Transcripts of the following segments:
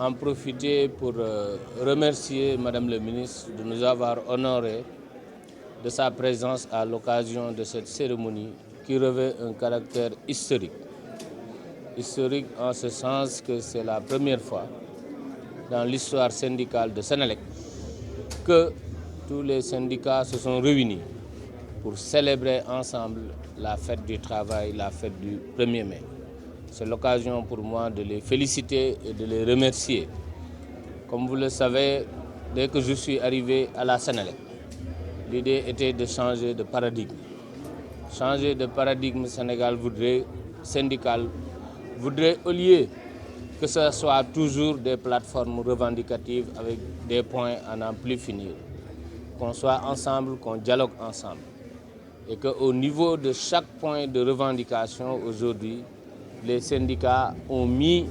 en profiter pour remercier Madame le ministre de nous avoir honorés de sa présence à l'occasion de cette cérémonie qui revêt un caractère historique. Historique en ce sens que c'est la première fois dans l'histoire syndicale de Senelec que tous les syndicats se sont réunis pour célébrer ensemble la fête du travail, la fête du 1er mai. C'est l'occasion pour moi de les féliciter et de les remercier. Comme vous le savez, dès que je suis arrivé à la Senelec, l'idée était de changer de paradigme. Changer de paradigme syndical voudrait, au lieu que ce soit toujours des plateformes revendicatives avec des points à n'en plus finir, qu'on soit ensemble, qu'on dialogue ensemble. Et qu'au niveau de chaque point de revendication aujourd'hui, les syndicats ont mis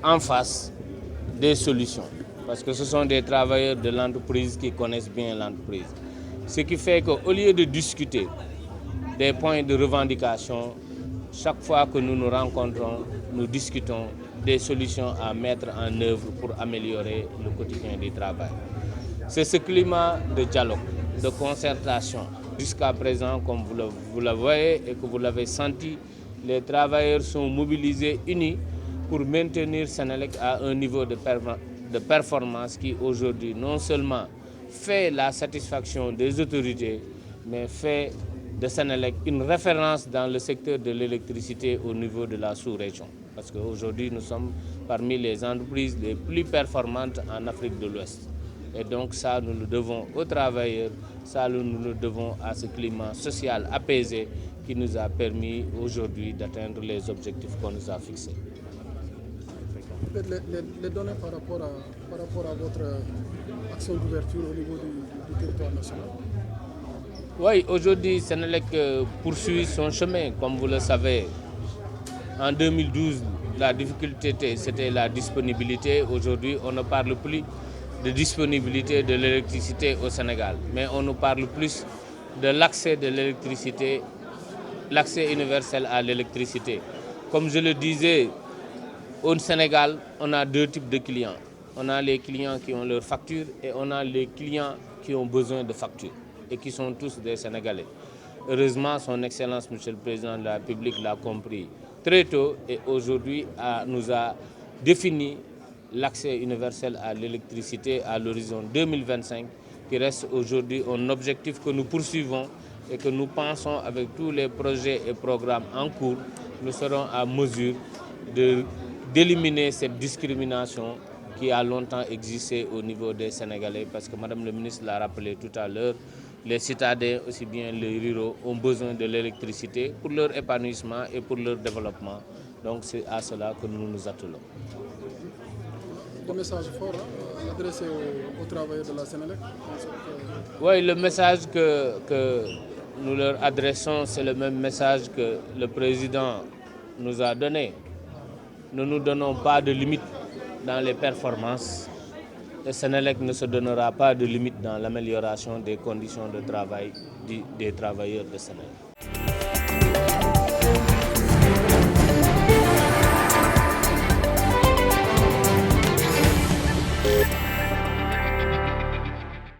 en face des solutions. Parce que ce sont des travailleurs de l'entreprise qui connaissent bien l'entreprise. Ce qui fait qu'au lieu de discuter des points de revendication, chaque fois que nous nous rencontrons, nous discutons des solutions à mettre en œuvre pour améliorer le quotidien du travail. C'est ce climat de dialogue, de concertation. Jusqu'à présent, comme vous le voyez et que vous l'avez senti, les travailleurs sont mobilisés, unis pour maintenir Senelec à un niveau de performance qui aujourd'hui non seulement fait la satisfaction des autorités, mais fait de Senelec une référence dans le secteur de l'électricité au niveau de la sous-région. Parce qu'aujourd'hui, nous sommes parmi les entreprises les plus performantes en Afrique de l'Ouest. Et donc ça, nous le devons aux travailleurs, ça, nous le devons à ce climat social apaisé qui nous a permis aujourd'hui d'atteindre les objectifs qu'on nous a fixés. Les données par rapport à votre action d'ouverture au niveau du territoire national? Oui, aujourd'hui, Senelec poursuit son chemin, comme vous le savez. En 2012, la difficulté, c'était la disponibilité. Aujourd'hui, on ne parle plus de disponibilité de l'électricité au Sénégal, mais on nous parle plus de l'accès de l'électricité, l'accès universel à l'électricité. Comme je le disais, au Sénégal, on a deux types de clients. On a les clients qui ont leurs factures et on a les clients qui ont besoin de factures et qui sont tous des Sénégalais. Heureusement, son Excellence, Monsieur le Président de la République, l'a compris très tôt et aujourd'hui nous a défini l'accès universel à l'électricité à l'horizon 2025, qui reste aujourd'hui un objectif que nous poursuivons et que nous pensons avec tous les projets et programmes en cours, nous serons à mesure d'éliminer cette discrimination qui a longtemps existé au niveau des Sénégalais, parce que Madame le ministre l'a rappelé tout à l'heure, les citadins, aussi bien les ruraux, ont besoin de l'électricité pour leur épanouissement et pour leur développement. Donc c'est à cela que nous nous attelons. Un message fort adressé aux travailleurs de la Senelec? Oui, le message que nous leur adressons, c'est le même message que le président nous a donné. Nous ne nous donnons pas de limite dans les performances. Le Senelec ne se donnera pas de limite dans l'amélioration des conditions de travail des travailleurs de Senelec.